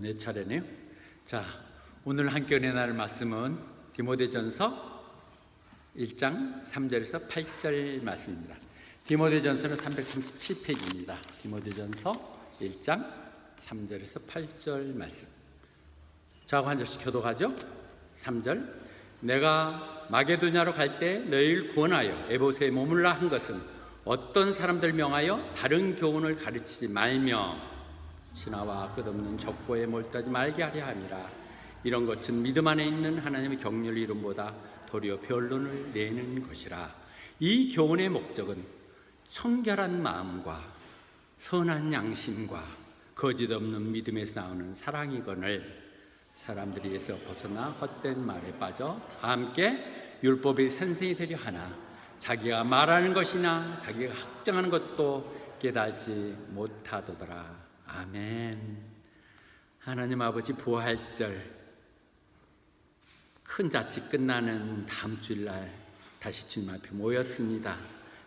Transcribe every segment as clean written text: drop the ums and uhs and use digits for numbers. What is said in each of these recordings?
내 차례네요. 자, 오늘 함께 은혜 나눌 말씀은 디모데전서 1장 3절에서 8절 말씀입니다. 디모데전서는 337페이지입니다. 디모데전서 1장 3절에서 8절 말씀. 자, 한 절씩 교독하죠. 3절. 내가 마게도냐로 갈 때 너희를 구원하여 에베소에 머물라 한 것은 어떤 사람들 명하여 다른 교훈을 가르치지 말며 신화와 끝없는 족보에 몰두하지 말게 하려 함이라. 이런 것은 믿음 안에 있는 하나님의 경륜 이름보다 도리어 변론을 내는 것이라. 이 교훈의 목적은 청결한 마음과 선한 양심과 거짓 없는 믿음에서 나오는 사랑이거늘 사람들에게서 벗어나 헛된 말에 빠져 다 함께 율법의 선생이 되려 하나 자기가 말하는 것이나 자기가 확정하는 것도 깨달지 못하도다. 아멘. 하나님 아버지, 부활절 큰 잔치 끝나는 다음 주일날 다시 주님 앞에 모였습니다.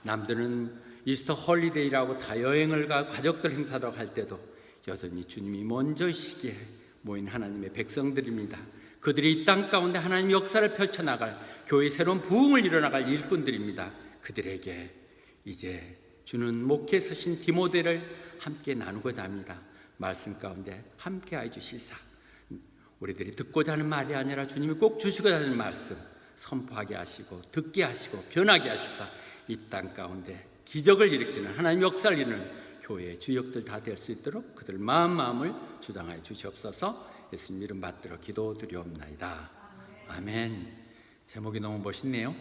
남들은 이스터 홀리데이라고 다 여행을 가 가족들 행사로 갈 때도 여전히 주님이 먼저시기에 모인 하나님의 백성들입니다. 그들이 이 땅 가운데 하나님 역사를 펼쳐나갈 교회의 새로운 부흥을 이뤄나갈 일꾼들입니다. 그들에게 이제 주는 목회에 서신 디모데를 함께 나누고자 합니다. 말씀 가운데 함께해 주시사 우리들이 듣고자 하는 말이 아니라 주님이 꼭 주시고자 하는 말씀 선포하게 하시고 듣게 하시고 변하게 하시사 이 땅 가운데 기적을 일으키는 하나님 역사를 이루는 교회의 주역들 다 될 수 있도록 그들 마음을 주장하여 주시옵소서. 예수님 이름 받들어 기도드리옵나이다. 아멘. 제목이 너무 멋있네요.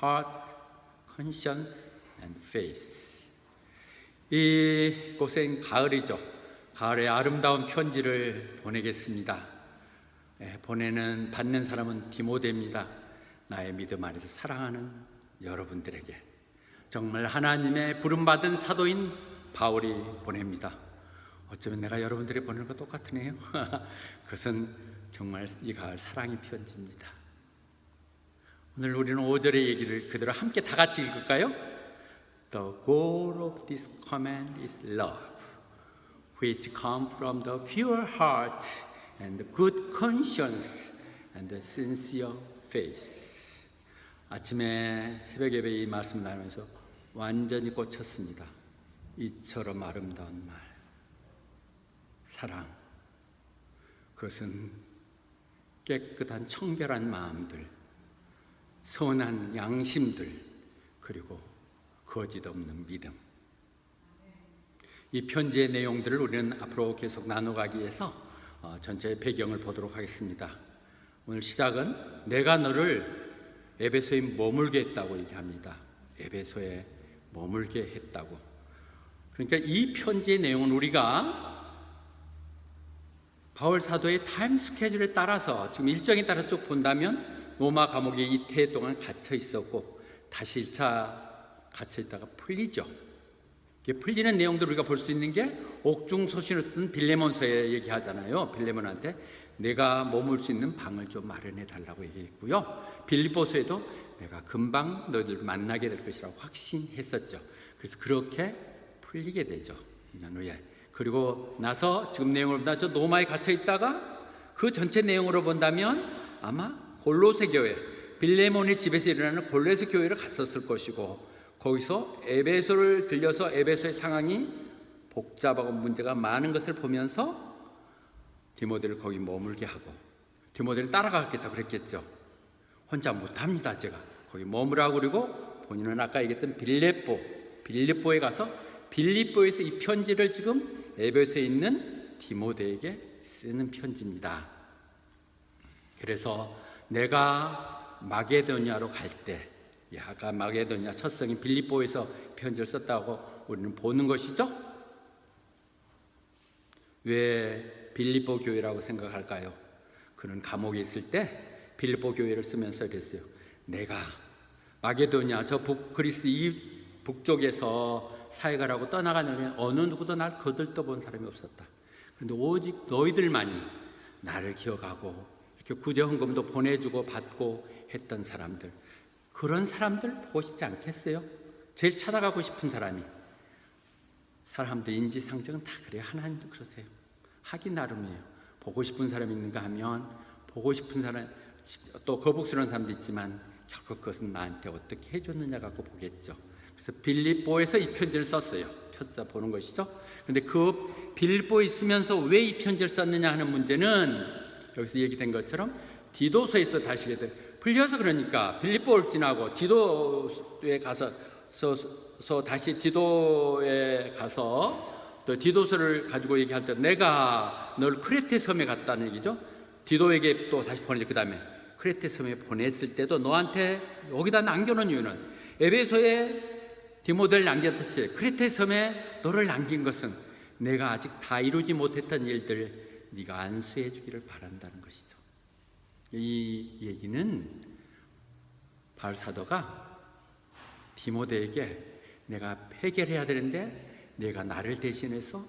Heart, Conscience and Faith. 이곳엔 가을이죠. 가을에 아름다운 편지를 보내겠습니다. 받는 사람은 디모데입니다. 나의 믿음 안에서 사랑하는 여러분들에게 정말 하나님의 부름받은 사도인 바울이 보냅니다. 어쩌면 내가 여러분들이 보내는 거 똑같으네요. 그것은 정말 이 가을 사랑의 편지입니다. 오늘 우리는 5절의 얘기를 그대로 함께 다 같이 읽을까요? The goal of this command is love, which comes from the pure heart and the good conscience and the sincere faith. 아침에 새벽 예배 이 말씀을 나누면서 완전히 꽂혔습니다. 이처럼 아름다운 말, 사랑. 그것은 깨끗한 청결한 마음들, 선한 양심들, 그리고 거짓 없는 믿음. 이 편지의 내용들을 우리는 앞으로 계속 나눠가기 위해서 전체의 배경을 보도록 하겠습니다. 오늘 시작은 내가 너를 에베소에 머물게 했다고 얘기합니다. 에베소에 머물게 했다고. 그러니까 이 편지의 내용은 우리가 바울 사도의 타임 스케줄에 따라서 지금 일정에 따라 쭉 본다면 로마 감옥에 이태 동안 갇혀 있었고 다시 1차 갇혀 있다가 풀리죠. 풀리는 내용들 우리가 볼 수 있는 게 옥중 소신을 쓴 빌레몬서에 얘기하잖아요. 빌레몬한테 내가 머물 수 있는 방을 좀 마련해 달라고 얘기했고요. 빌립보서에도 내가 금방 너희들 만나게 될 것이라고 확신했었죠. 그래서 그렇게 풀리게 되죠. 2년 후에. 그리고 나서 지금 내용을 보다 저 로마에 갇혀 있다가 그 전체 내용으로 본다면 아마 골로새 교회, 빌레몬의 집에서 일어나는 골로새 교회를 갔었을 것이고 거기서 에베소를 들려서 에베소의 상황이 복잡하고 문제가 많은 것을 보면서 디모데를 거기 머물게 하고 디모데를 따라가겠다 그랬겠죠. 혼자 못합니다. 제가 거기 머무라고. 그리고 본인은 아까 얘기했던 빌립보에 가서 빌립보에서 이 편지를 지금 에베소에 있는 디모데에게 쓰는 편지입니다. 그래서 내가 마게도냐로 갈 때 아까 마게도냐 첫 성인 빌립보에서 편지를 썼다고 우리는 보는 것이죠. 왜 빌립보 교회라고 생각할까요? 그는 감옥에 있을 때 빌립보 교회를 쓰면서 그랬어요. 내가 마게도냐 저 그리스 이 북쪽에서 사역하라고 떠나가는 어느 누구도 날 거들떠본 사람이 없었다. 그런데 오직 너희들만이 나를 기억하고 이렇게 구제헌금도 보내주고 받고 했던 사람들, 그런 사람들 보고 싶지 않겠어요? 제일 찾아가고 싶은 사람이. 사람들 인지상정은 다 그래요. 하나님도 그러세요. 하기 나름이에요. 보고 싶은 사람이 있는가 하면 보고 싶은 사람, 또 거북스러운 사람도 있지만 결국 그것은 나한테 어떻게 해줬느냐 갖고 보겠죠. 그래서 빌립보에서 이 편지를 썼어요. 편자 보는 것이죠. 그런데 그 빌립보에 있으면서 왜 이 편지를 썼느냐 하는 문제는 여기서 얘기된 것처럼 디도서에서 다시 풀려서, 그러니까 빌립보를 지나고 디도에 가서 다시 디도에 가서 또 디도서를 가지고 얘기할 때 내가 널 크레테 섬에 갔다는 얘기죠. 디도에게 또 다시 보내죠. 그 다음에 크레테 섬에 보냈을 때도 너한테 여기다 남겨놓은 이유는 에베소에 디모데를 남겼듯이 크레테 섬에 너를 남긴 것은 내가 아직 다 이루지 못했던 일들 네가 안수해 주기를 바란다는 것이죠. 이 얘기는 바울 사도가 디모데에게 내가 해결해야 되는데 내가 나를 대신해서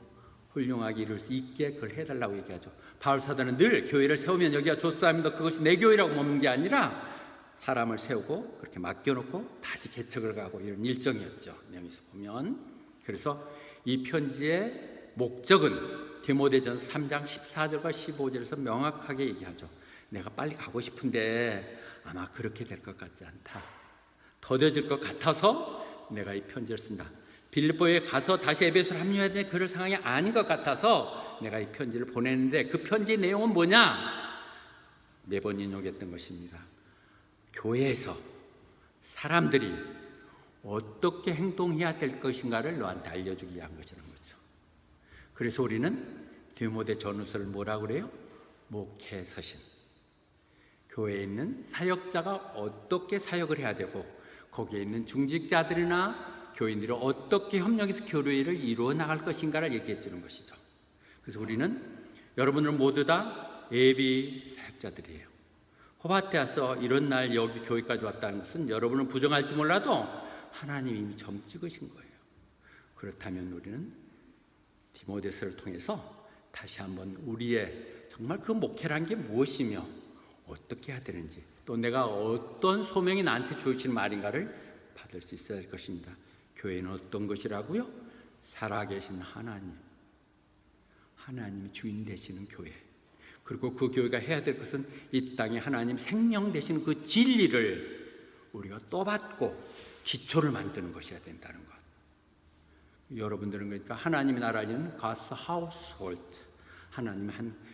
훌륭하게 이룰 수 있게 그걸 해달라고 얘기하죠. 바울 사도는 늘 교회를 세우면 여기가 좋사합니다. 그것이 내 교회라고 먹는 게 아니라 사람을 세우고 그렇게 맡겨놓고 다시 개척을 가고 이런 일정이었죠. 여기서 보면. 그래서 이 편지의 목적은 디모데전서 3장 14절과 15절에서 명확하게 얘기하죠. 내가 빨리 가고 싶은데 아마 그렇게 될 것 같지 않다. 더뎌질 것 같아서 내가 이 편지를 쓴다. 빌립보에 가서 다시 에베소를 합류해야 되는 그럴 상황이 아닌 것 같아서 내가 이 편지를 보냈는데 그 편지의 내용은 뭐냐? 매번 인용했던 것입니다. 교회에서 사람들이 어떻게 행동해야 될 것인가를 너한테 알려주기 위한 것이라는 거죠. 그래서 우리는 디모데 전후서를 뭐라고 그래요? 목회서신. 교회에 있는 사역자가 어떻게 사역을 해야 되고 거기에 있는 중직자들이나 교인들이 어떻게 협력해서 교회를 이루어 나갈 것인가를 얘기해 주는 것이죠. 그래서 우리는 여러분들은 모두 다 예비 사역자들이에요. 호밭에 와서 이런 날 여기 교회까지 왔다는 것은 여러분은 부정할지 몰라도 하나님이 이미 점 찍으신 거예요. 그렇다면 우리는 디모데서를 통해서 다시 한번 우리의 정말 그 목회란 게 무엇이며 어떻게 해야 되는지, 또 내가 어떤 소명이 나한테 주어진 말인가를 받을 수 있어야 할 것입니다. 교회는 어떤 것이라고요? 살아계신 하나님이 주인 되시는 교회, 그리고 그 교회가 해야 될 것은 이 땅에 하나님 생명 되시는 그 진리를 우리가 또 받고 기초를 만드는 것이어야 된다는 것. 여러분들은 그러니까 하나님의 나라는 God's household,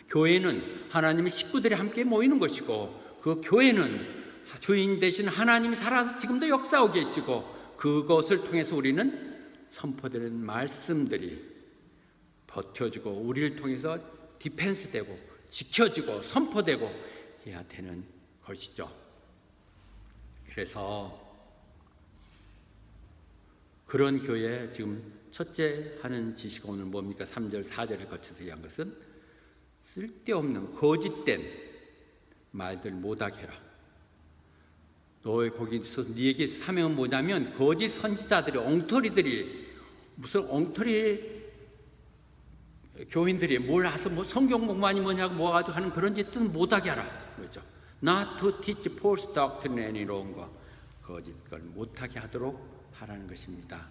교회는 하나님의 식구들이 함께 모이는 것이고 그 교회는 주인 되신 하나님이 살아서 지금도 역사하고 계시고 그것을 통해서 우리는 선포되는 말씀들이 버텨주고 우리를 통해서 디펜스되고 지켜지고 선포되고 해야 되는 것이죠. 그래서 그런 교회 지금 첫째 하는 지시가 오늘 뭡니까? 3절 4절을 거쳐서 얘기한 것은 쓸데없는 거짓된 말들 못하게 해라. 너의 거기서 네게 사명은 뭐냐면 거짓 선지자들이 무슨 엉터리 교인들이 몰라서 뭐 성경 공부하니 뭐냐고 모아가지고 하는 그런 짓은 못하게 하라. 그렇죠? Not to teach false doctrine 이런 거 거짓 걸 못하게 하도록 하라는 것입니다.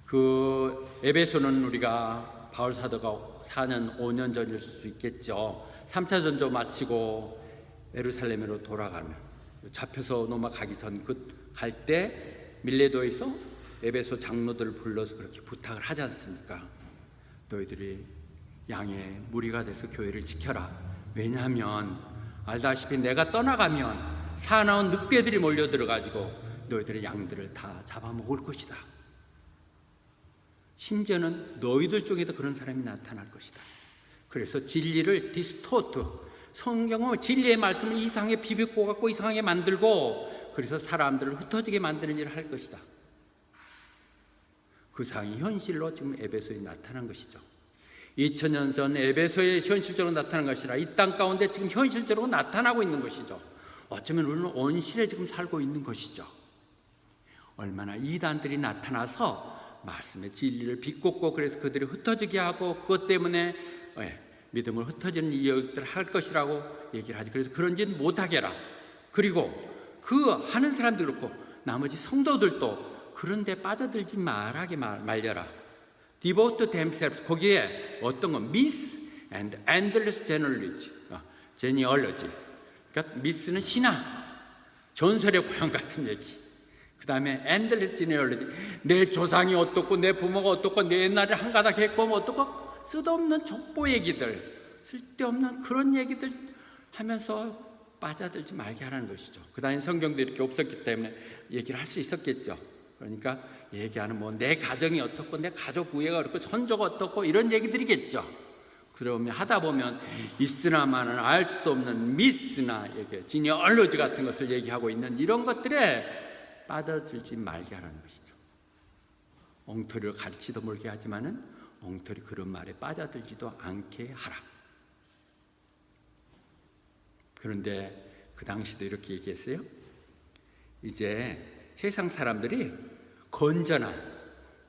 그 에베소는 우리가 바울 사도가 4년 5년 전일 수 있겠죠. 3차 전조 마치고 예루살렘으로 돌아가면 잡혀서 넘어가기 전 갈 때 밀레도에서 에베소 장로들을 불러서 그렇게 부탁을 하지 않습니까? 너희들이 양의 무리가 돼서 교회를 지켜라. 왜냐하면 알다시피 내가 떠나가면 사나운 늑대들이 몰려들어가지고 너희들의 양들을 다 잡아먹을 것이다. 심지어는 너희들 중에도 그런 사람이 나타날 것이다. 그래서 진리를 디스토트, 성경은 진리의 말씀을 이상하게 비비고 갖고 이상하게 만들고 그래서 사람들을 흩어지게 만드는 일을 할 것이다. 그 상황이 현실로 지금 에베소에 나타난 것이죠. 2000년 전 에베소에 현실적으로 나타난 것이라 이 땅 가운데 지금 현실적으로 나타나고 있는 것이죠. 어쩌면 우리는 온실에 지금 살고 있는 것이죠. 얼마나 이단들이 나타나서 말씀의 진리를 비꼬고 그래서 그들이 흩어지게 하고 그것 때문에 믿음을 흩어지는 이야기들을 할 것이라고 얘기를 하지. 그래서 그런 짓 못하게 해라. 그리고 그 하는 사람도 그렇고 나머지 성도들도 그런 데 빠져들지 말아게 말려라. Devote themselves, 거기에 어떤 건 and endless genealogy. 그러니까 미스는 신화, 전설의 고향 같은 얘기. 그 다음에 endless genealogy, 내 조상이 어떻고 내 부모가 어떻고 내 옛날에 한 가닥 했고 뭐 어떻고, 쓸데없는 족보 얘기들, 쓸데없는 그런 얘기들 하면서 빠져들지 말게 하라는 것이죠. 그 다음에 성경도 이렇게 없었기 때문에 얘기를 할 수 있었겠죠. 그러니까 얘기하는 뭐 내 가정이 어떻고 내 가족 우애가 어떻고 천조가 어떻고 이런 얘기들이겠죠. 그러면 하다 보면 있으나마는 알 수도 없는 미스나 이렇게 지니얼로지 같은 것을 얘기하고 있는 이런 것들에 빠져들지 말게 하라는 것이죠. 엉터리로 가르치도 몰게 하지만은 엉터리 그런 말에 빠져들지도 않게 하라. 그런데 그 당시도 이렇게 얘기했어요. 이제 세상 사람들이 건전한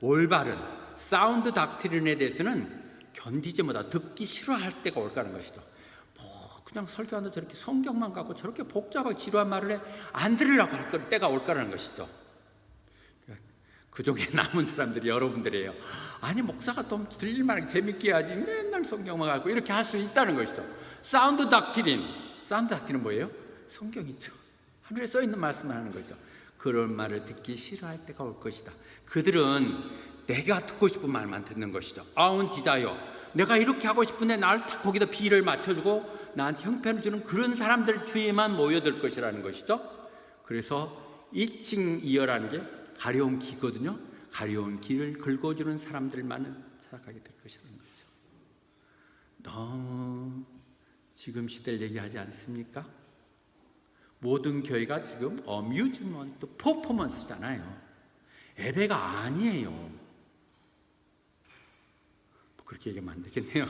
올바른 사운드 닥트린에 대해서는 견디지 못하고 듣기 싫어할 때가 올까는 것이죠. 뭐 그냥 설교하는데 저렇게 성경만 갖고 저렇게 복잡하고 지루한 말을 해 안 들으려고 할 때가 올까라는 것이죠. 그 중에 남은 사람들이 여러분들이에요. 아니 목사가 좀 들릴 말 재밌게 해야지 맨날 성경만 갖고 이렇게 할 수 있다는 것이죠. 사운드 닥트린 뭐예요? 성경이죠. 하늘에 써 있는 말씀을 하는 거죠. 그런 말을 듣기 싫어할 때가 올 것이다. 그들은 내가 듣고 싶은 말만 듣는 것이죠. 아운 디자이어, 내가 이렇게 하고 싶은데 나를 딱 거기다 비를 맞춰주고 나한테 형편을 주는 그런 사람들 주위에만 모여들 것이라는 것이죠. 그래서 이칭 이어라는 게 가려운 기거든요. 가려운 길을 긁어주는 사람들만은 찾아가게 될 것이라는 거죠. 너무 지금 시대를 얘기하지 않습니까? 모든 교회가 지금 어뮤즈먼트 퍼포먼스잖아요. 예배가 아니에요. 그렇게 얘기하면 안 되겠네요.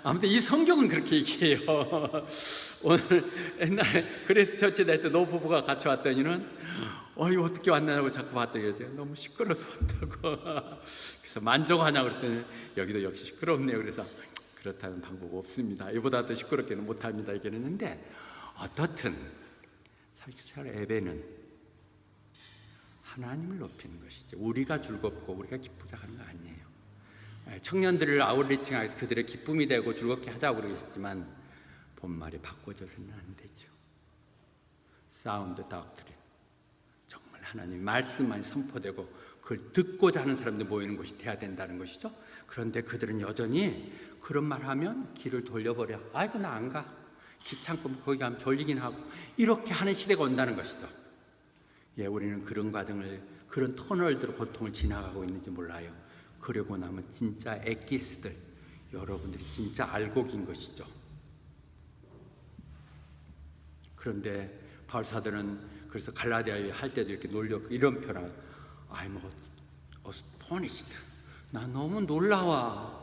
아무튼 이 성경은 그렇게 얘기해요. 오늘 옛날에 그레이스 처치 될 때 노부부가 같이 왔더니는 이거 어떻게 왔냐고 자꾸 봤더니 그러세요. 너무 시끄러워서 왔다고. 그래서 만족하냐고 그랬더니 여기도 역시 시끄럽네요. 그래서 그렇다는 방법 없습니다. 이보다 더 시끄럽게는 못합니다. 얘기를 했는데 어떻든 사실 예배는 하나님을 높이는 것이죠. 우리가 즐겁고 우리가 기쁘자 하는 거 아니에요. 청년들을 아웃리칭해서 그들의 기쁨이 되고 즐겁게 하자고 그러셨지만 본말이 바꿔져서는 안 되죠. 사운드 닥트린, 정말 하나님 말씀만 선포되고 그걸 듣고자 하는 사람들 모이는 곳이 돼야 된다는 것이죠. 그런데 그들은 여전히 그런 말 하면 길을 돌려버려. 아이고 나 안 가. 귀찮고 거기 가면 졸리긴 하고 이렇게 하는 시대가 온다는 것이죠. 우리는 그런 과정을, 그런 터널들로 고통을 지나가고 있는지 몰라요. 그러고 나면 진짜 엑기스들, 여러분들이 진짜 알곡인 것이죠. 그런데 바울사도는 그래서 갈라디아에 할 때도 이렇게 이런 표현, I'm astonished. 나 너무 놀라워.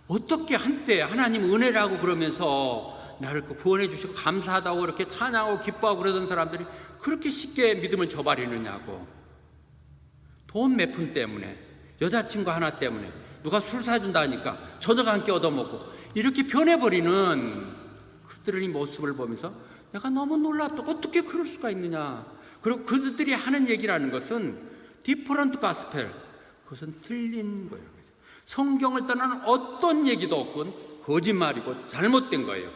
어떻게 한때 하나님 은혜라고 그러면서 나를 구원해 주시고 감사하다고 그렇게 찬양하고 기뻐하고 그러던 사람들이 그렇게 쉽게 믿음을 저버리느냐고. 돈 몇 푼 때문에, 여자친구 하나 때문에, 누가 술 사준다니까 저녁 한 끼 얻어먹고 이렇게 변해버리는 그들의 모습을 보면서 내가 너무 놀랍다. 어떻게 그럴 수가 있느냐. 그리고 그들이 하는 얘기라는 것은 디퍼런트 가스펠, 그것은 틀린 거예요. 성경을 떠나는 어떤 얘기도 없고 거짓말이고 잘못된 거예요.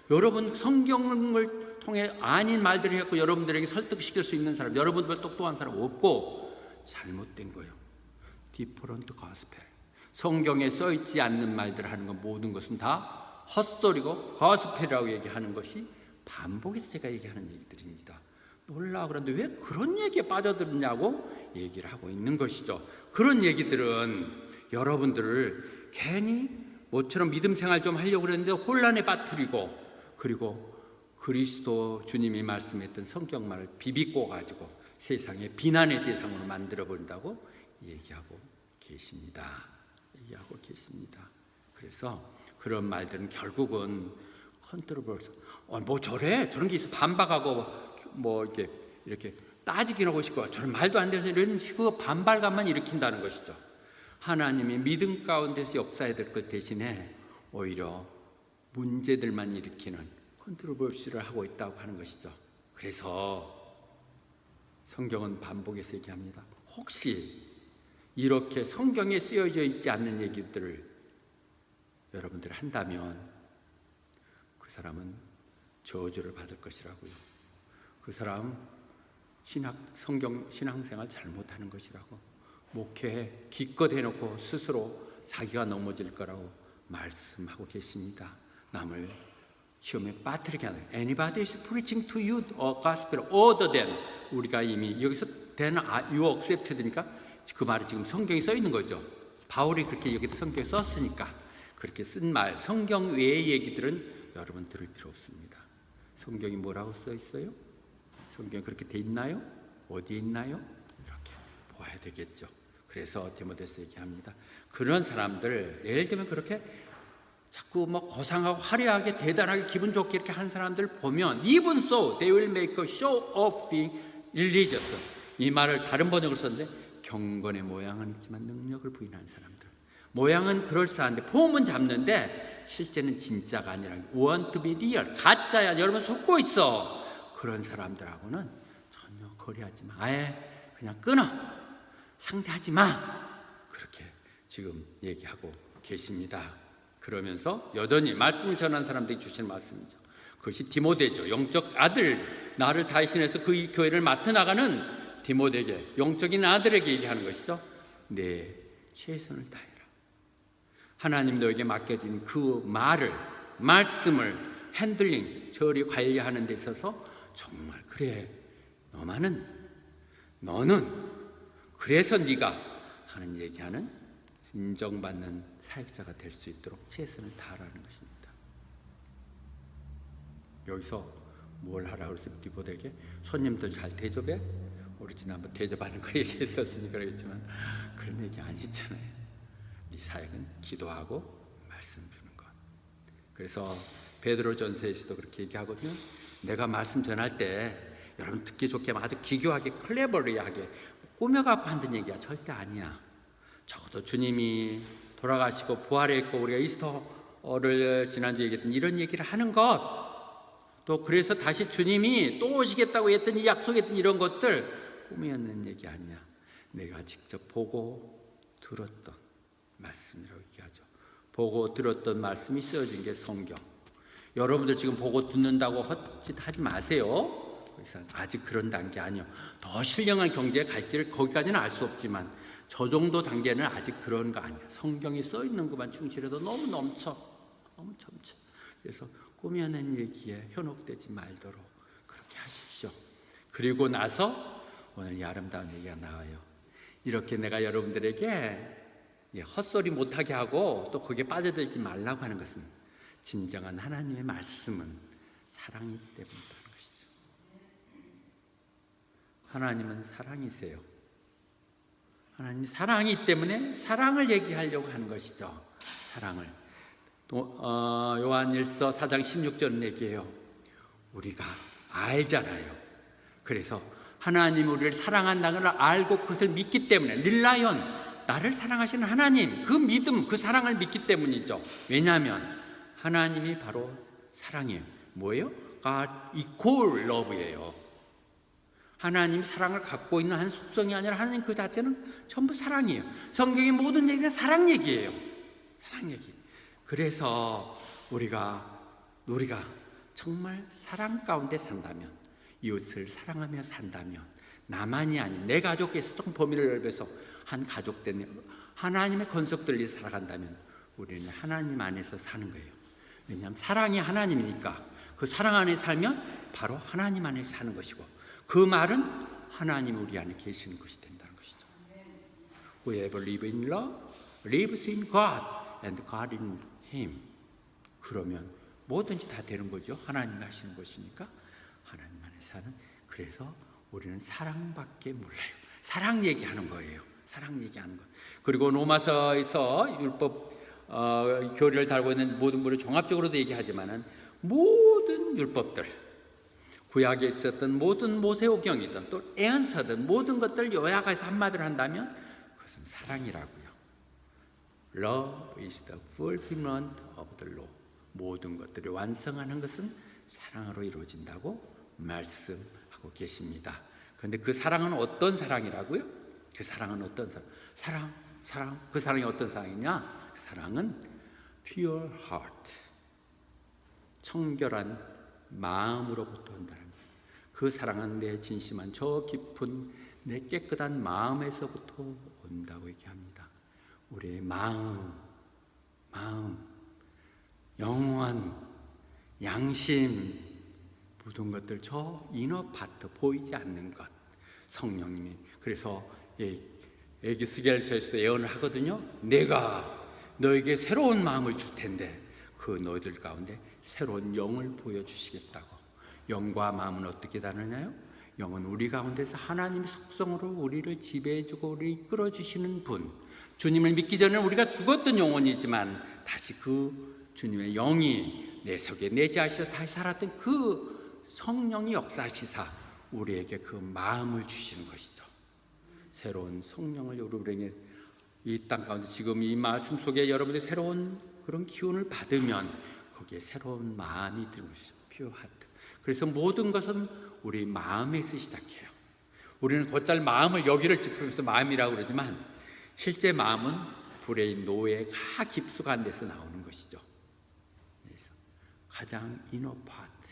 여러분 성경을 통해 아닌 말들을 했고 여러분들에게 설득시킬 수 있는 사람, 여러분들 똑똑한 사람 없고 잘못된 거예요. 디퍼런트 가스펠, 성경에 써있지 않는 말들을 하는 건 모든 것은 다 헛소리고 가스펠이라고 얘기하는 것이 반복해서 제가 얘기하는 얘기들입니다. 놀라 그런데 왜 그런 얘기에 빠져들었냐고 얘기를 하고 있는 것이죠. 그런 얘기들은 여러분들을 괜히 모처럼 믿음 생활 좀 하려고 그랬는데 혼란에 빠뜨리고, 그리고 그리스도 주님이 말씀했던 성경말을 비비꼬 가지고 세상의 비난의 대상으로 만들어 버린다고 얘기하고 계십니다. 그래서 그런 말들은 결국은 컨트로버스, 뭐 저런 게 있어, 반박하고 뭐 이렇게 따지긴 하고 싶고 저런 말도 안 돼서 이런 식으로 반발감만 일으킨다는 것이죠. 하나님이 믿음 가운데서 역사해야 될 것 대신에 오히려 문제들만 일으키는 컨트로버시를 하고 있다고 하는 것이죠. 그래서 성경은 반복해서 얘기합니다. 혹시 이렇게 성경에 쓰여져 있지 않는 얘기들을 여러분들이 한다면 그 사람은 저주를 받을 것이라고요. 그 사람 신앙생활 잘못하는 것이라고, 목회에 기껏 해놓고 스스로 자기가 넘어질 거라고 말씀하고 계십니다. 남을 시험에 빠뜨리게 하는, Anybody is preaching to you a gospel other than, 우리가 이미 여기서 then you accepted니까 그 말이 지금 성경에 써 있는 거죠. 바울이 그렇게 여기다 성경에 썼으니까 그렇게 쓴 말, 성경 외의 얘기들은 여러분 들을 필요 없습니다. 성경이 뭐라고 써 있어요? 성경이 그렇게 돼 있나요? 어디에 있나요? 이렇게 보아야 되겠죠. 그래서 디모데서 얘기합니다. 그런 사람들, 예를 들면 그렇게 자꾸 뭐 거상하고 화려하게 대단하게 기분 좋게 이렇게 한 사람들 보면, even so they will make a show of being religious. 이 말을 다른 번역을 썼는데, 경건의 모양은 있지만 능력을 부인한 사람들. 모양은 그럴싸한데 폼은 잡는데 실제는 진짜가 아니라 want to be real, 가짜야, 여러분 속고 있어. 그런 사람들하고는 전혀 거리하지 마. 아예 그냥 끊어. 상대하지 마. 그렇게 지금 얘기하고 계십니다. 그러면서 여전히 말씀을 전한 사람들이 주신 말씀이죠. 그것이 디모데죠. 영적 아들, 나를 다이신해서 그 교회를 맡아나가는 디모데에게, 영적인 아들에게 얘기하는 것이죠. 내 최선을 다해라. 하나님 너에게 맡겨진 그 말씀을 핸들링, 저리 관리하는 데 있어서 정말 그래, 너는 그래서 네가 하는 얘기하는 인정받는 사역자가 될 수 있도록 최선을 다하라는 것입니다. 여기서 뭘 하라고 그랬어요? 디모데에게 손님들 잘 대접해? 우리 지난번 대접하는 거 얘기했었으니까 그러겠지만 그런 얘기 아니잖아요. 네 사역은 기도하고 말씀 주는 것. 그래서 베드로전서에서도 그렇게 얘기하거든요. 내가 말씀 전할 때 여러분 듣기 좋게 아주 기교하게 클레버리하게 꾸며갖고 한다는 얘기야 절대 아니야. 적어도 주님이 돌아가시고 부활했고 우리가 이스터를 지난주에 얘기했던 이런 얘기를 하는 것, 또 그래서 다시 주님이 또 오시겠다고 했던 이 약속했던 이런 것들 꾸미는 얘기 아니야. 내가 직접 보고 들었던 말씀이라고 얘기하죠. 보고 들었던 말씀이 쓰여진 게 성경. 여러분들 지금 보고 듣는다고 헛짓하지 마세요. 그래서 아직 그런 단계 아니요. 더 신령한 경제에 갈지를 거기까지는 알 수 없지만 저 정도 단계는 아직 그런 거 아니야. 성경이 써 있는 것만 충실해도 너무 넘쳐. 그래서 꾸며낸 얘기에 현혹되지 말도록 그렇게 하십시오. 그리고 나서 오늘 이 아름다운 얘기가 나와요. 이렇게 내가 여러분들에게 헛소리 못하게 하고 또 거기에 빠져들지 말라고 하는 것은 진정한 하나님의 말씀은 사랑이기 때문이라는 것이죠. 하나님은 사랑이세요. 하나님이 사랑이기 때문에 사랑을 얘기하려고 하는 것이죠. 사랑을. 요한일서 4장 16절은 얘기해요. 우리가 알잖아요. 그래서 하나님이 우리를 사랑한다는 걸 알고 그것을 믿기 때문에, 릴라이언, 나를 사랑하시는 하나님, 그 믿음, 그 사랑을 믿기 때문이죠. 왜냐하면 하나님이 바로 사랑이에요. 뭐예요? God equal love예요. 하나님 사랑을 갖고 있는 한 속성이 아니라 하나님 그 자체는 전부 사랑이에요. 성경의 모든 얘기는 사랑 얘기예요. 사랑 얘기. 그래서 우리가 정말 사랑 가운데 산다면, 이웃을 사랑하며 산다면, 나만이 아닌 내 가족에서 조금 범위를 넓혀서 한 가족된 하나님의 건속들이 살아간다면 우리는 하나님 안에서 사는 거예요. 왜냐하면 사랑이 하나님이니까 그 사랑 안에 살면 바로 하나님 안에 사는 것이고, 그 말은 하나님이 우리 안에 계시는 것이 된다는 것이죠. Whoever lives in love lives in God and God in him. 그러면 뭐든지 다 되는 거죠. 하나님이 하시는 것이니까 하나님 안에 사는. 그래서 우리는 사랑밖에 몰라요. 사랑 얘기하는 거예요. 사랑 얘기하는 것. 그리고 로마서에서 율법 교리를 달고 있는 모든 분을 종합적으로도 얘기하지만은 모든 율법들, 구약에 있었던 모든 모세오경이든 또 예언서든 모든 것들 요약해서 한마디로 한다면 그것은 사랑이라고요. Love is the fulfillment of the law. 모든 것들을 완성하는 것은 사랑으로 이루어진다고 말씀하고 계십니다. 그런데 그 사랑은 어떤 사랑이라고요? 그 사랑은 어떤 사랑? 그 사랑이 어떤 사랑이냐? 그 사랑은 pure heart, 청결한 마음으로부터 온다는 거예요. 그 사랑은 내 진심한 저 깊은 내 깨끗한 마음에서부터 온다고 얘기합니다. 우리의 마음, 영원, 양심, 모든 것들 저 이너 파트, 보이지 않는 것, 성령님이. 그래서 에스겔서에서도 예언을 하거든요. 내가 너에게 새로운 마음을 줄 텐데 그 너희들 가운데 새로운 영을 보여주시겠다고. 영과 마음은 어떻게 다르냐요? 영은 우리 가운데서 하나님의 속성으로 우리를 지배해주고 우리를 이끌어주시는 분. 주님을 믿기 전에 우리가 죽었던 영혼이지만 다시 그 주님의 영이 내 속에 내재하셔서 다시 살았던 그 성령이 역사하시사 우리에게 그 마음을 주시는 것이죠. 새로운 성령을 우리에게 이 땅 가운데 지금 이 말씀 속에 여러분들이 새로운 그런 기운을 받으면 거기에 새로운 마음이 드는 것이죠. pure heart. 그래서 모든 것은 우리 마음에서 시작해요. 우리는 곧잘 마음을 여기를 짚으면서 마음이라고 그러지만 실제 마음은 불의 노예 가 깊숙한 데서 나오는 것이죠. 그래서 가장 이너 파트,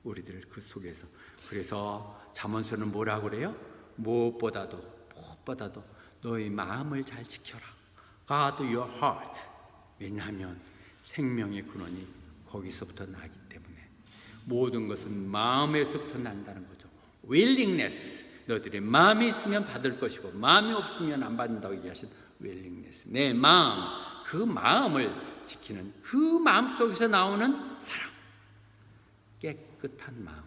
우리들 그 속에서. 그래서 잠언서는 뭐라고 그래요? 무엇보다도 너의 마음을 잘 지켜라. Guard your heart. 왜냐하면 생명의 근원이 거기서부터 나기 때문에 모든 것은 마음에서부터 난다는 거죠. willingness, 너희들의 마음이 있으면 받을 것이고 마음이 없으면 안 받는다고 얘기하신 willingness, 내 마음, 그 마음을 지키는 그 마음 속에서 나오는 사랑, 깨끗한 마음,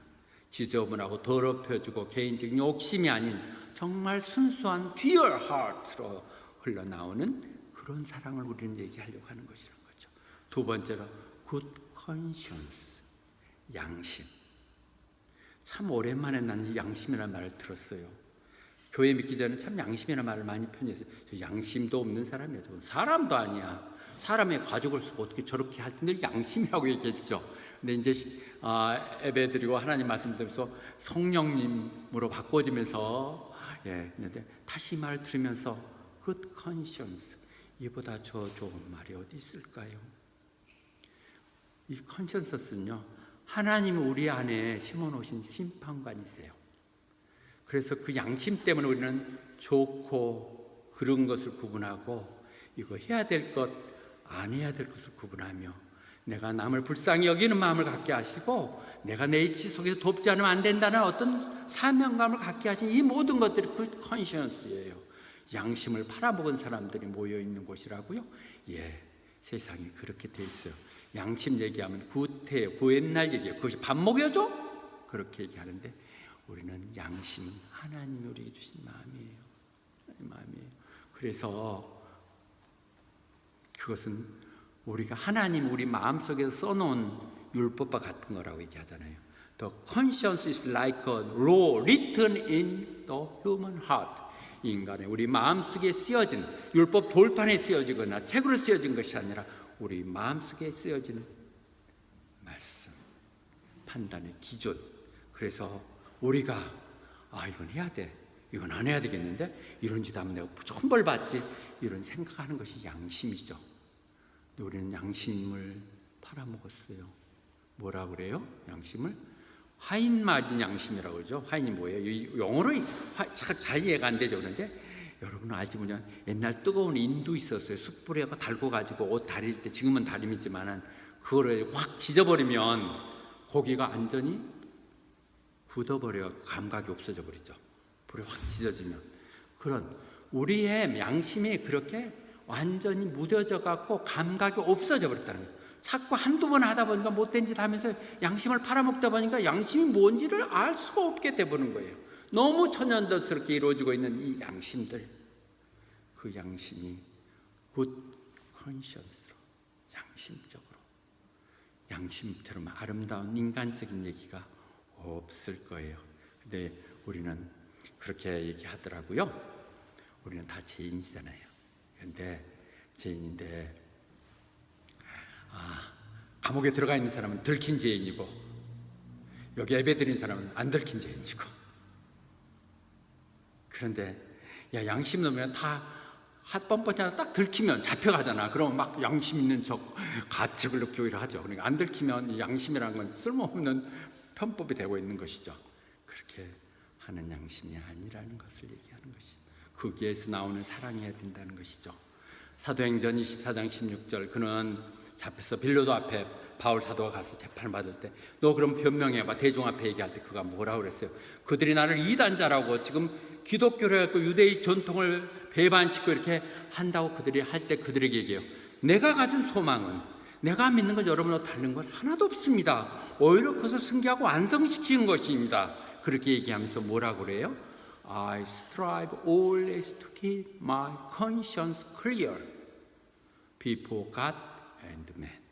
지저분하고 더럽혀지고 개인적인 욕심이 아닌 정말 순수한 pure heart로 흘러나오는 그런 사랑을 우리는 얘기하려고 하는 것이라는 거죠. 두 번째로 good conscience, 양심. 참 오랜만에 나는 이 양심이라는 말을 들었어요. 교회 믿기 전에 참 양심이라는 말을 많이 편했어요. 저 양심도 없는 사람이야. 저건 사람도 아니야. 사람의 가족을 쓰고 어떻게 저렇게 할 텐데 양심이라고 얘기했죠. 근데 이제 예배드리고 하나님 말씀 들으면서 성령님으로 바꿔지면서 근데 다시 말 들으면서 good conscience, 이보다 저 좋은 말이 어디 있을까요? 이 conscience는요, 하나님이 우리 안에 심어놓으신 심판관이세요. 그래서 그 양심 때문에 우리는 좋고 그런 것을 구분하고 이거 해야 될 것, 안 해야 될 것을 구분하며 내가 남을 불쌍히 여기는 마음을 갖게 하시고 내가 내 이치 속에서 돕지 않으면 안 된다는 어떤 사명감을 갖게 하신 이 모든 것들이 그 컨시언스예요. 양심을 팔아먹은 사람들이 모여있는 곳이라고요? 세상이 그렇게 돼 있어요. 양심 얘기하면 구태예요. 그 옛날 얘기예요. 그것이 밥 먹여줘? 그렇게 얘기하는데 우리는 양심은 하나님이 우리에게 주신 마음이에요. 그래서 그것은 우리가 하나님 우리 마음속에서 써놓은 율법과 같은 거라고 얘기하잖아요. The conscience is like a law written in the human heart. 인간의 우리 마음속에 쓰여진 율법 돌판에 쓰여지거나 책으로 쓰여진 것이 아니라 우리 마음속에 쓰여지는 말씀, 판단의 기준. 그래서 우리가 이건 해야 돼, 이건 안 해야 되겠는데, 이런 짓 하면 내가 천벌 받지, 이런 생각하는 것이 양심이죠. 근데 우리는 양심을 팔아먹었어요. 뭐라 그래요? 양심을 화인 맞은 양심이라고 그러죠. 화인이 뭐예요? 영어로 잘 이해가 안 되죠. 그런데 여러분 알지 못하면 옛날 뜨거운 인도 있었어요. 숯불에 달고 가지고 옷 다릴 때, 지금은 다림이지만은 그거를 확 지져버리면 고기가 완전히 굳어버려, 감각이 없어져 버리죠. 불에 확 지져지면. 그런 우리의 양심이 그렇게 완전히 무뎌져 갖고 감각이 없어져 버렸다는 거예요. 자꾸 한두 번 하다 보니까 못된 짓 하면서 양심을 팔아먹다 보니까 양심이 뭔지를 알 수가 없게 돼버린 거예요. 너무 천연덕스럽게 이루어지고 있는 이 양심들, 그 양심이 good conscience로, 양심적으로, 양심처럼 아름다운 인간적인 얘기가 없을 거예요. 근데 우리는 그렇게 얘기하더라고요. 우리는 다 죄인이잖아요. 근데 죄인인데 감옥에 들어가 있는 사람은 들킨 죄인이고 여기 예배드린 사람은 안 들킨 죄인이고, 그런데 양심 놓으면 다 뻔뻔히 하나 딱 들키면 잡혀가잖아. 그러면 막 양심 있는 척 가책을 느끼고 하죠. 그러니까 안 들키면 이 양심이라는 건 쓸모없는 편법이 되고 있는 것이죠. 그렇게 하는 양심이 아니라는 것을 얘기하는 것이죠. 거기에서 나오는 사랑해야 된다는 것이죠. 사도행전 24장 16절, 그는 잡혀서 빌라도 앞에 바울 사도가 가서 재판을 받을 때 너 그럼 변명해봐. 대중 앞에 얘기할 때 그가 뭐라고 그랬어요? 그들이 나를 이단자라고 지금 기독교를 해갖고 유대의 전통을 배반시키고 이렇게 한다고 그들이 할 때 그들에게 얘기해요. 내가 가진 소망은, 내가 믿는 건 여러분하고 다른 건 하나도 없습니다. 오히려 그것을 승계하고 완성시키는 것입니다. 그렇게 얘기하면서 뭐라고 그래요? I strive always to keep my conscience clear before God and man.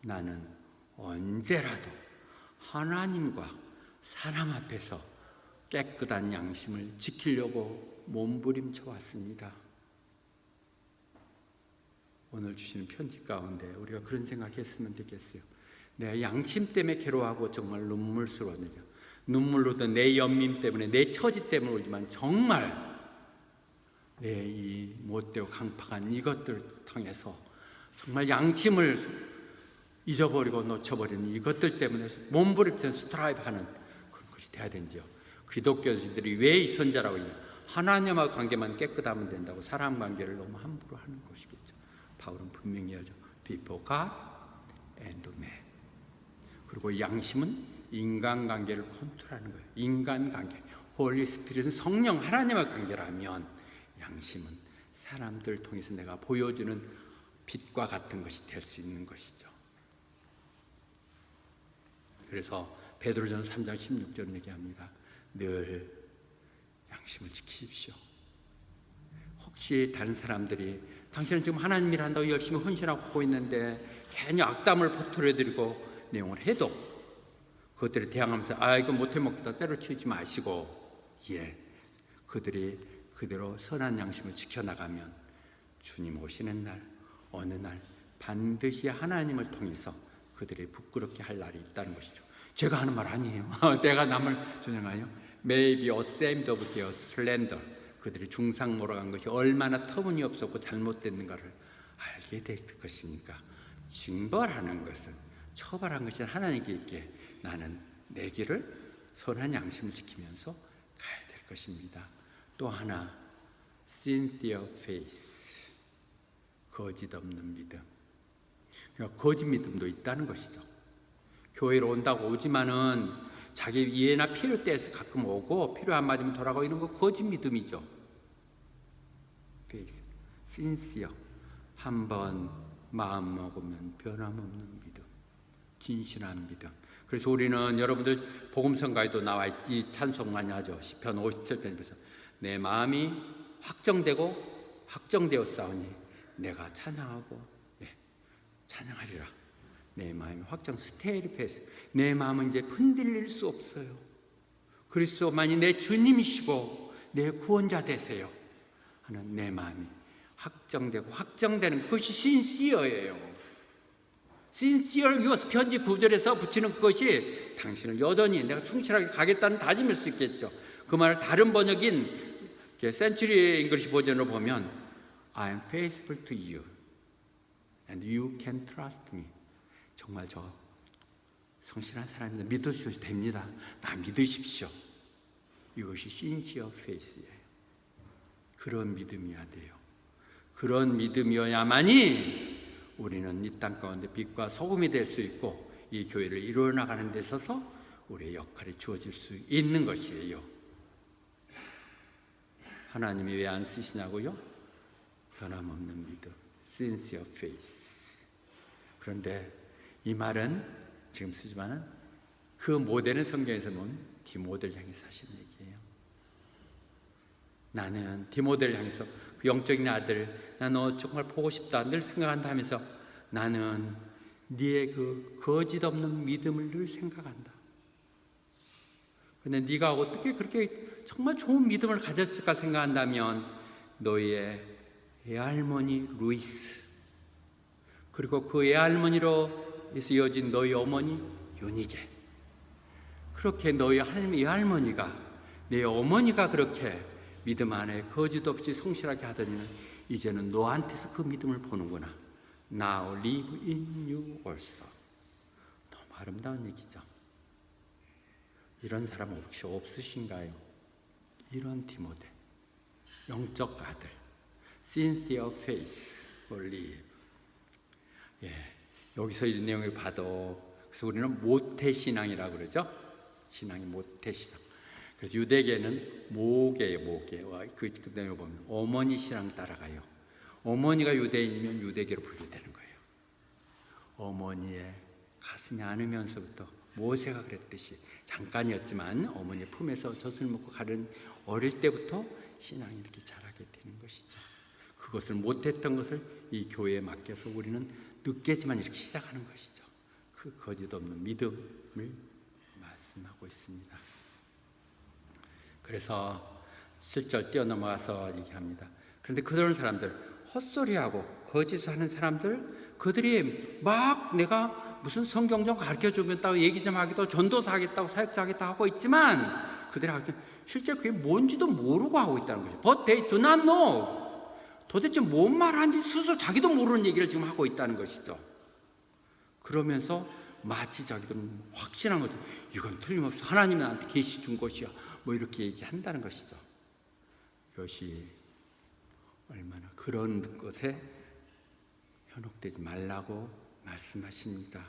나는 언제라도 하나님과 사람 앞에서 깨끗한 양심을 지키려고 몸부림쳐 왔습니다. 오늘 주시는 편지 가운데 우리가 그런 생각했으면 되겠어요. 내가 양심 때문에 괴로워하고 정말 눈물스러웠느냐, 눈물로도 내 연민 때문에, 내 처지 때문에 울지만 정말 내 이 못되고 강팍한 이것들 통해서 정말 양심을 잊어버리고 놓쳐버리는 이것들 때문에 몸부림쳐 스트라이브하는 그런 것이 돼야 되지요. 기독교인들이 왜 이 선자라고 했냐? 하나님과 관계만 깨끗하면 된다고 사람 관계를 너무 함부로 하는 것이겠죠. 바울은 분명히 하죠. Before God and man. 그리고 이 양심은 인간관계를 컨트롤하는 거예요. 인간관계. 홀리 스피릿은 성령 하나님과 관계라면 양심은 사람들 통해서 내가 보여주는 빛과 같은 것이 될 수 있는 것이죠. 그래서 베드로전서 3장 16절은 얘기합니다. 늘 양심을 지키십시오. 혹시 다른 사람들이 당신은 지금 하나님 일 한다고 열심히 헌신하고 하고 있는데 괜히 악담을 퍼뜨려드리고 내용을 해도 그것들에 대항하면서 이거 못해먹겠다 때려치우지 마시고, 그들이 그대로 선한 양심을 지켜나가면 주님 오시는 날, 어느 날 반드시 하나님을 통해서 그들이 부끄럽게 할 날이 있다는 것이죠. 제가 하는 말 아니에요. 내가 남을 조장하여 May be ashamed of their slander. 그들이 중상 몰아간 것이 얼마나 터무니없었고 잘못됐는가를 알게 될 것이니까 징벌하는 것은, 처벌한 것은 하나님께 있게 나는 내 길을 선한 양심을 지키면서 가야 될 것입니다. 또 하나, sincere faith. 거짓 없는 믿음. 그러니까 거짓 믿음도 있다는 것이죠. 교회로 온다고 오지만은 자기 이해나 필요 때에서 가끔 오고 필요한 말이면 돌아가고 이런 거 거짓 믿음이죠. faith, sincere. 한번 마음 먹으면 변함없는 믿음, 진실한 믿음. 그래서 우리는 여러분들 복음성가에도 나와 이 찬송 많이 하죠. 시편 57편에서 내 마음이 확정되었사오니 내가 찬양하고 찬양하리라. 내 마음이 스테리페스. 내 마음은 이제 흔들릴 수 없어요. 그리스도만이 내 주님이시고 내 구원자 되세요 하는 내 마음이 확정되는 그것이 신시어예요. 신시어, 이것 편지 9절에서 붙이는 그것이 당신을 여전히 내가 충실하게 가겠다는 다짐일 수 있겠죠. 그 말을 다른 번역인 센츄리 잉글리시 버전으로 보면 I am faithful to you and you can trust me. 정말 저 성실한 사람입니다. 믿으셔도 됩니다. 나 믿으십시오. 이것이 sincere faith예요. 그런 믿음이어야 돼요. 그런 믿음이어야만이 우리는 이 땅 가운데 빛과 소금이 될 수 있고 이 교회를 이루어나가는 데 있어서 우리의 역할이 주어질 수 있는 것이에요. 하나님이 왜 안 쓰시냐고요? 변함없는 믿음, sincere faith. 그런데 이 말은 지금 쓰지만은 그 모델은 성경에서 본 디모데를 향해서 하신 얘기예요. 나는 디모데를 향해서 그 영적인 아들, 나 너 정말 보고 싶다 늘 생각한다 하면서 나는 네의 그 거짓 없는 믿음을 늘 생각한다. 그런데 네가 어떻게 그렇게 정말 좋은 믿음을 가졌을까 생각한다면 너희의 애할머니 루이스, 그리고 그 애할머니로 이어진 너희 어머니 요니게, 그렇게 너희 애할머니가, 내 어머니가 그렇게 믿음 안에 거짓 없이 성실하게 하더니는 이제는 너한테서 그 믿음을 보는구나. Now live in you also. 너무 아름다운 얘기죠. 이런 사람 혹시 없으신가요? 이런 디모데, 영적 아들, sincere faith will live. 여기서 이 내용을 봐도, 그래서 우리는 모태신앙이라고 그러죠. 신앙이 모태신앙. 그래서 유대계는 모계예요, 모계. 그 내용을 보면 어머니 신앙 따라가요. 어머니가 유대인이면 유대계로 분류되는 거예요. 어머니의 가슴이 안으면서부터 모세가 그랬듯이 잠깐이었지만 어머니의 품에서 젖을 먹고 가른 어릴 때부터 신앙이 이렇게 자라게 되는 것이죠. 그것을 못했던 것을 이 교회에 맡겨서 우리는 늦게지만 이렇게 시작하는 것이죠. 그 거짓 없는 믿음을 말씀하고 있습니다. 그래서 7절 뛰어넘어가서 얘기합니다. 그런데 그런 사람들, 헛소리하고 거짓하는 사람들, 그들이 막 내가 무슨 성경 좀 가르쳐주겠다고 얘기 좀 하겠다고 전도사 하겠다고 사역자 하겠다고 하고 있지만 그들이 실제 그게 뭔지도 모르고 하고 있다는 거죠. But they do not know. 도대체 뭔 말하는지 스스로 자기도 모르는 얘기를 지금 하고 있다는 것이죠. 그러면서 마치 자기들은 확신한 거죠. 이건 틀림없이 하나님이 나한테 계시 준 것이야. 뭐 이렇게 얘기한다는 것이죠. 이것이 얼마나 그런 것에 현혹되지 말라고 말씀하십니다.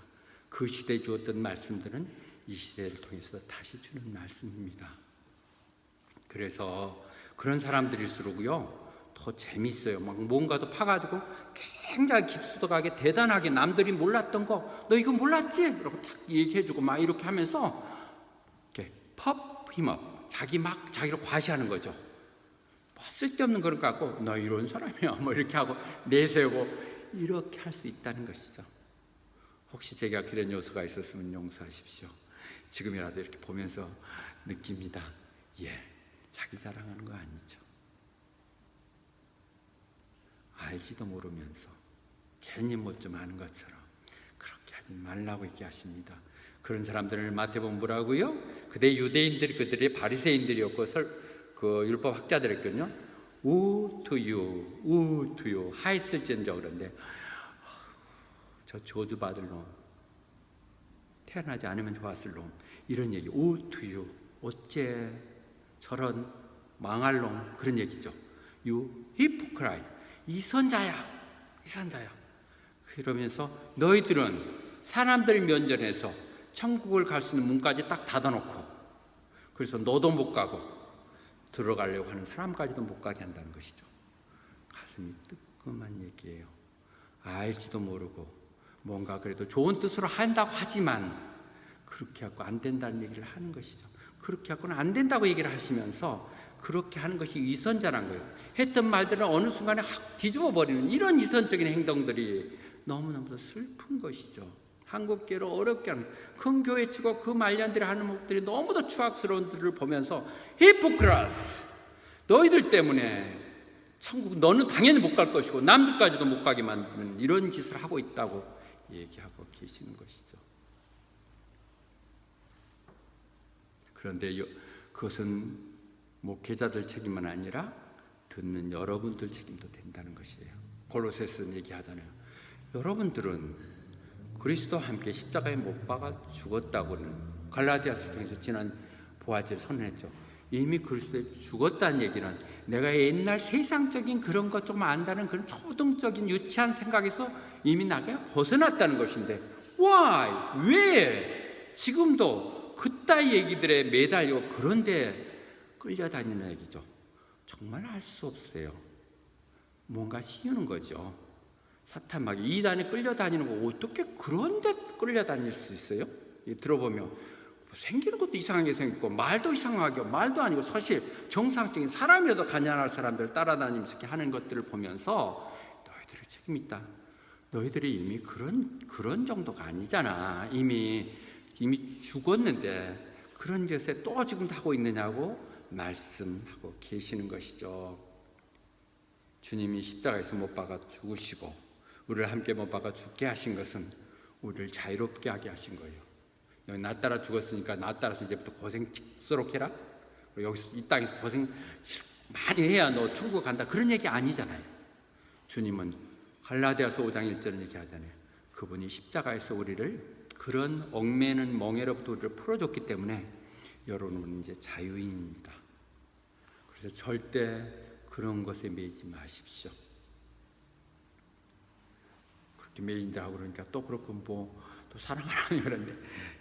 그 시대에 주었던 말씀들은 이 시대를 통해서 다시 주는 말씀입니다. 그래서 그런 사람들일수록요 더 재밌어요. 막 뭔가도 파가지고 굉장히 깊숙하게 대단하게 남들이 몰랐던 거, 너 이거 몰랐지? 그러고 탁 얘기해주고 막 이렇게 하면서 이렇게 펍 힘업, 자기를 과시하는 거죠. 뭐 쓸데없는 걸 갖고 너 이런 사람이야 뭐 이렇게 하고 내세우고 이렇게 할 수 있다는 것이죠. 혹시 제가 그런 요소가 있었으면 용서하십시오. 지금이라도 이렇게 보면서 느낍니다. 자기 자랑하는 거 아니죠. 알지도 모르면서 괜히 뭐 좀 아는 것처럼 그렇게 하지 말라고 얘기하십니다. 그런 사람들을 마태복음 뭐라고요? 그때 유대인들이 그들의 바리새인들이었고 그 율법 학자들이었거든요. 우투유 하했을지언정. 그런데 저 저주받을 놈, 태어나지 않으면 좋았을 놈, 이런 얘기. 우투유 어째 저런 망할 놈, 그런 얘기죠. 유 히포크라이트, 이선자야. 그러면서 너희들은 사람들 면전에서 천국을 갈 수 있는 문까지 딱 닫아놓고, 그래서 너도 못 가고 들어가려고 하는 사람까지도 못 가게 한다는 것이죠. 가슴이 뜨끔한 얘기예요. 알지도 모르고 뭔가 그래도 좋은 뜻으로 한다고 하지만 그렇게 하고 안 된다는 얘기를 하는 것이죠. 그렇게 하고는 안 된다고 얘기를 하시면서 그렇게 하는 것이 이선자란 거예요. 했던 말들은 어느 순간에 확 뒤집어 버리는 이런 이선적인 행동들이 너무너무 슬픈 것이죠. 한국교회를 어렵게 하는, 큰 교회 치고 그 말년들이 하는 목들이 너무도 추악스러운 들을 보면서 히포크라스, 너희들 때문에 천국 너는 당연히 못 갈 것이고 남들까지도 못 가게 만드는 이런 짓을 하고 있다고 얘기하고 계시는 것이죠. 그런데 그것은 목회자들 책임만 아니라 듣는 여러분들 책임도 된다는 것이에요. 골로새서는 얘기하잖아요. 여러분들은 그리스도와 함께 십자가에 못 박아 죽었다고는 갈라디아서 통해서 지난 보아지를 선언했죠. 이미 그리스도에 죽었다는 얘기는 내가 옛날 세상적인 그런 것 좀 안다는 그런 초등적인 유치한 생각에서 이미 나가 벗어났다는 것인데, why? 왜 지금도 그따위 얘기들에 매달리고 그런데 끌려다니는 얘기죠. 정말 알 수 없어요. 뭔가 씌우는 거죠. 사탄 막 이단에 끌려다니는 거 어떻게 그런데 끌려다닐 수 있어요? 들어보면 생기는 것도 이상하게 생겼고 말도 이상하게, 말도 아니고 사실 정상적인 사람이라도 가난할 사람들 따라다니면서 이렇게 하는 것들을 보면서 너희들이 책임 있다. 너희들이 이미 그런 정도가 아니잖아. 이미 죽었는데 그런 짓에 또 지금 하고 있느냐고 말씀하고 계시는 것이죠. 주님이 십자가에서 못 박아 죽으시고 우리를 함께 못 박아 죽게 하신 것은 우리를 자유롭게 하게 하신 거예요. 너희 나 따라 죽었으니까 나 따라서 이제부터 고생 직스럽게 해라. 여기서 이 땅에서 고생 많이 해야 너 천국 간다 그런 얘기 아니잖아요. 주님은 갈라디아서 5장 1절은 얘기하잖아요. 그분이 십자가에서 우리를 그런 얽매는 멍에로부터 우리를 풀어줬기 때문에 여러분은 이제 자유인입니다. 그래서 절대 그런 것에 매이지 마십시오. 그렇게 매인다고 그러니까 또 그렇고 또 사랑하라니 그런데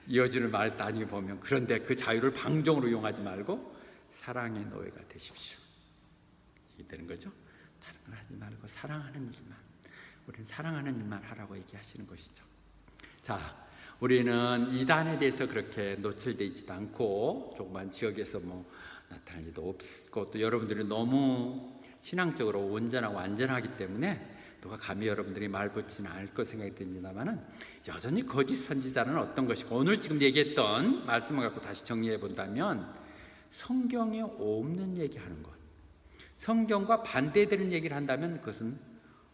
이어지는 말 따지고 보면 그런데 그 자유를 방종으로 이용하지 말고 사랑의 노예가 되십시오. 이게 되는 거죠. 다른 걸 하지 말고 사랑하는 일만, 우리는 사랑하는 일만 하라고 얘기하시는 것이죠. 자, 우리는 이단에 대해서 그렇게 노출되어 있지도 않고 조그만 지역에서 나타날 일도 없고 또 여러분들이 너무 신앙적으로 온전하고 안전하기 때문에 누가 감히 여러분들이 말 붙이는 않을 것 생각이 듭니다만은 여전히 거짓 선지자는 어떤 것이고 오늘 지금 얘기했던 말씀을 갖고 다시 정리해 본다면 성경에 없는 얘기하는 것, 성경과 반대되는 얘기를 한다면 그것은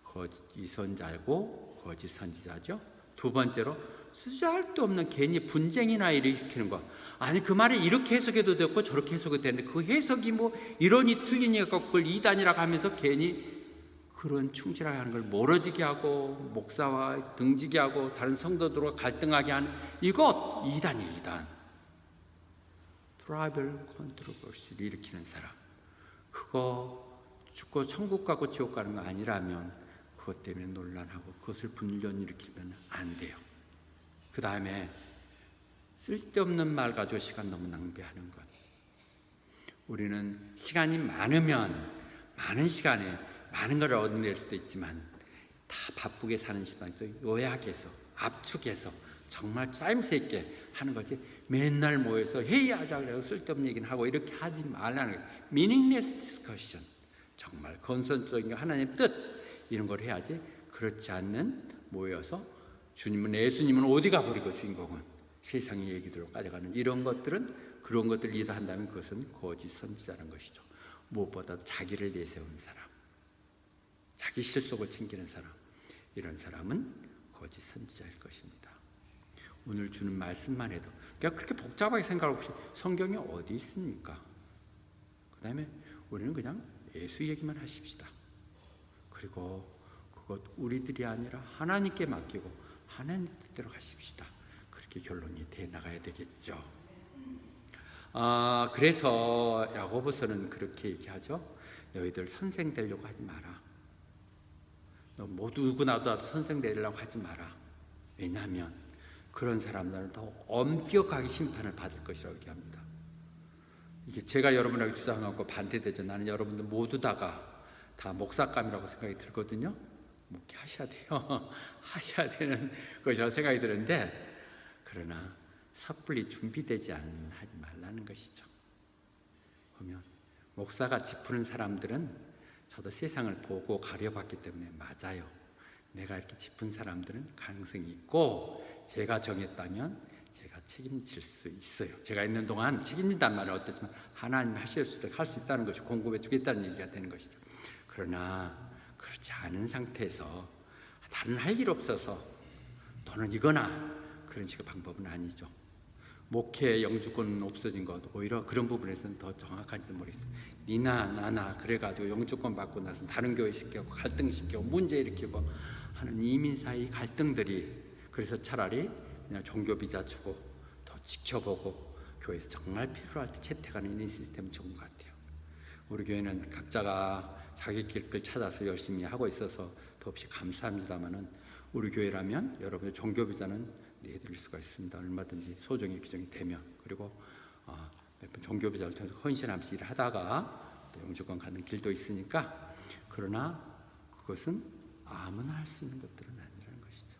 거짓 이선자고 거짓 선지자죠. 두 번째로 쓰잘데도 없는 괜히 분쟁이나 일으키는 것. 아니 그 말을 이렇게 해석해도 되고 저렇게 해석해도 되는데 그 해석이 이러니 틀리니까 그걸 이단이라고 하면서 괜히 그런 충실하게 하는 걸 멀어지게 하고 목사와 등지게 하고 다른 성도들과 갈등하게 하는 이것 이단이에요. 이단. 트라이벌 컨트로버시를 일으키는 사람. 그거 죽고 천국 가고 지옥 가는 거 아니라면 그것 때문에 논란하고 그것을 분련 일으키면 안 돼요. 그 다음에 쓸데없는 말 가지고 시간 너무 낭비하는 것. 우리는 시간이 많으면 많은 시간에 많은 걸 얻어낼 수도 있지만 다 바쁘게 사는 시간에서 요약해서 압축해서 정말 짜임새 있게 하는 거지. 맨날 모여서 회의하자 그래서 쓸데없는 얘기는 하고 이렇게 하지 말라는 거예요. meaningless discussion. 정말 건설적인 하나님 뜻 이런 걸 해야지. 그렇지 않는 모여서 예수님은 어디 가버리고 주인공은 세상의 얘기들로 가져가는 이런 것들은 그런 것들을 리더한다면 그것은 거짓 선지자라는 것이죠. 무엇보다도 자기를 내세운 사람, 자기 실속을 챙기는 사람, 이런 사람은 거짓 선지자일 것입니다. 오늘 주는 말씀만 해도 그렇게 복잡하게 생각할 없이 성경이 어디 있습니까? 그 다음에 우리는 그냥 예수 얘기만 하십시다. 그리고 그것 우리들이 아니라 하나님께 맡기고 하나님 뜻대로 가십시다. 그렇게 결론이 돼 나가야 되겠죠. 그래서 야고보서는 그렇게 얘기하죠. 너희들 선생 되려고 하지 마라. 너 모두 누구나도 선생 되려고 하지 마라. 왜냐하면 그런 사람들은 더 엄격하게 심판을 받을 것이라고 얘기합니다. 이게 제가 여러분에게 주장하고 반대되죠. 나는 여러분들 모두 다 목사감이라고 생각이 들거든요. 목회하셔야 돼요. 하셔야 되는 것이라고 생각이 드는데 그러나 섣불리 준비되지 않으면 하지 말라는 것이죠. 보면 목사가 짚는 사람들은 저도 세상을 보고 가려봤기 때문에 맞아요. 내가 이렇게 짚은 사람들은 가능성이 있고 제가 정했다면 제가 책임질 수 있어요. 제가 있는 동안 책임진다는 말은 어떻지만 하나님 하실 수도 할 수 있다는 것이 공급해 주겠다는 얘기가 되는 것이죠. 그러나 그렇지 않은 상태에서 다른 할 일 없어서 너는 이거나 그런 식의 방법은 아니죠. 목회 영주권 없어진 것 오히려 그런 부분에서는 더 정확한지도 모르겠어요. 니나 나나 그래가지고 영주권 받고 나서 다른 교회 시키고 갈등시키고 문제 일으키고 하는 이민 사이 갈등들이 그래서 차라리 그냥 종교 비자 주고 더 지켜보고 교회에서 정말 필요할 때 채택하는 이 시스템이 좋은 것 같아요. 우리 교회는 각자가 자기 길을 찾아서 열심히 하고 있어서 더없이 감사합니다만은 우리 교회라면 여러분의 종교 비자는 내드릴 수가 있습니다. 얼마든지 소정의 규정이 되면. 그리고 몇 번 종교 비자를 통해서 헌신하면서 일을 하다가 또 영주권 가는 길도 있으니까 그러나 그것은 아무나 할 수 있는 것들은 아니라는 것이죠.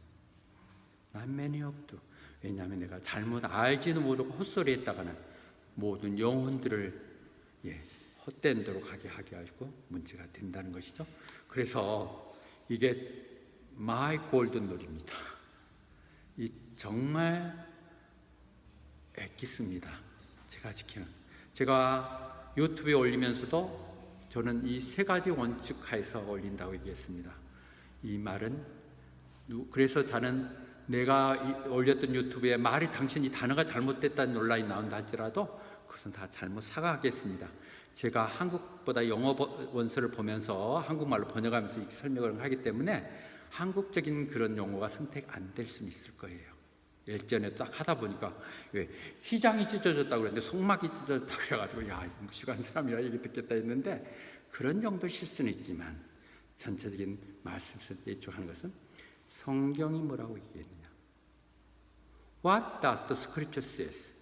Not many of do. 왜냐하면 내가 잘못 알지도 모르고 헛소리 했다가는 모든 영혼들을 헛된 대로 가게 하게 하고 문제가 된다는 것이죠. 그래서 이게 마이 골든 룰입니다. 이 정말 애기습니다. 제가 지키는. 제가 유튜브에 올리면서도 저는 이 세 가지 원칙 하에서 올린다고 얘기했습니다. 이 말은 그래서 저는 내가 올렸던 유튜브에 말이 당신이 단어가 잘못됐다는 논란이 나온다 할지라도 그것은 다 잘못 사과하겠습니다. 제가 한국보다 영어 원서를 보면서 한국말로 번역하면서 이렇게 설명을 하기 때문에 한국적인 그런 용어가 선택 안 될 수는 있을 거예요. 일전에 딱 하다 보니까 왜 휘장이 찢어졌다고 그랬는데 속막이 찢어졌다고 그래가지고 야, 무식한 사람이라 얘기 듣겠다 했는데 그런 정도 실수는 있지만 전체적인 말씀 쓸 때 주하는 것은 성경이 뭐라고 얘기했느냐. What does the scripture says?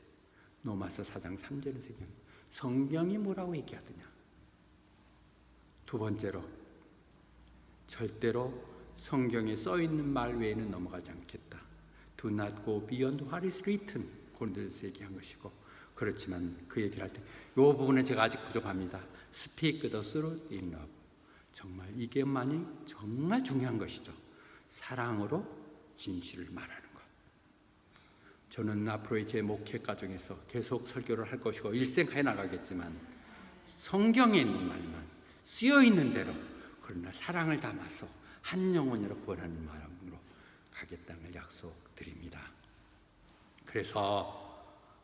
로마서 4장 3절에서 얘기합니다. 성경이 뭐라고 얘기하느냐. 두 번째로 절대로 성경에 써 있는 말 외에는 넘어가지 않겠다. Do not go beyond what is written. 고린도전서 얘기한 것이고, 그렇지만 그 얘기를 할 때 이 부분에 제가 아직 부족합니다. Speak the truth in love. 정말 이게만이 정말 중요한 것이죠. 사랑으로 진실을 말하는 것. 저는 앞으로의 제 목회 과정에서 계속 설교를 할 것이고 일생해 나가겠지만 성경에 있는 말만 쓰여 있는 대로, 그러나 사랑을 담아서 한 영혼으로 구원하는 마음으로 가겠다는 걸 약속드립니다. 그래서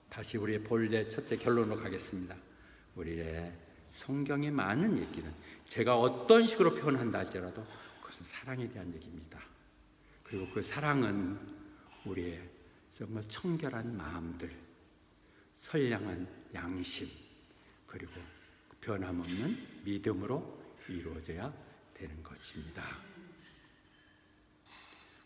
다시 우리의 본래 첫째 결론으로 가겠습니다. 우리의 성경의 많은 얘기는 제가 어떤 식으로 표현한다 할지라도 그것은 사랑에 대한 얘기입니다. 그리고 그 사랑은 우리의 정말 청결한 마음들, 선량한 양심, 그리고 변함없는 믿음으로 이루어져야 되는 것입니다.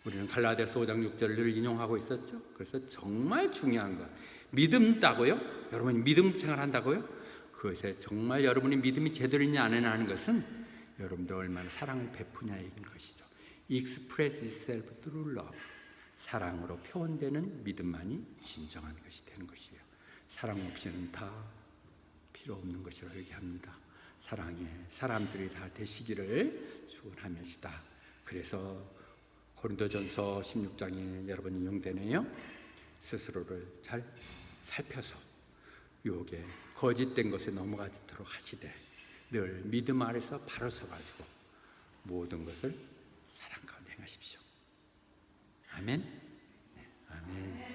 우리는 갈라디아서 5장 6절을 늘 인용하고 있었죠. 그래서 정말 중요한 것, 믿음다고요? 여러분이 믿음 생활한다고요? 그것에 정말 여러분이 믿음이 제대로 있냐 안 했냐 하는 것은 여러분도 얼마나 사랑을 베푸냐 얘기인 것이죠. Express itself through love. 사랑으로 표현되는 믿음만이 진정한 것이 되는 것이에요. 사랑 없이는 다 필요 없는 것이라고 얘기합니다. 사랑에 사람들이 다 되시기를 축원하면서다. 그래서 고린도전서 16장에 여러분 인용되네요. 스스로를 잘 살펴서 유혹에 거짓된 것에 넘어가도록 하시되 늘 믿음 아래서 바로 서가지고 모든 것을 사랑 가운데 행하십시오. 아멘. 네, 아멘.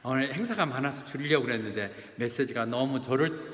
오늘 행사가 많아서 줄이려고 그랬는데 메시지가 너무 저를